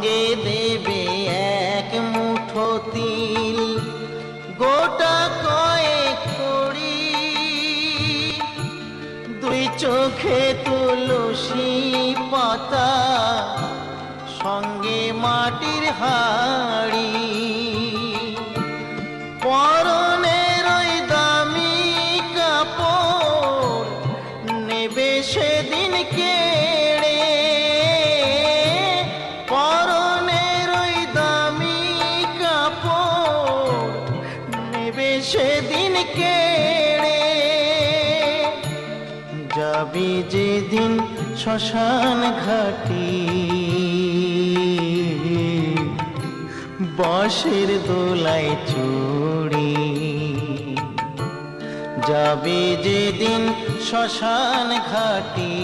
সঙ্গে দেবে এক মুঠো তিল, গোটা কয়েক কড়ি, দুই চোখে তুলসী পাতা, সঙ্গে মাটির হাড়ি। পরনের ওই দামি কাপড় নেবে সেদিন কেড়ে, পরনের ওই দামি কাপড় নেবে সেদিন কেড়ে। যাবি যেদিন শ্মশান ঘাটি, বাঁশের দোলায় চড়ি, যাবি যেদিন শ্মশান ঘাটি।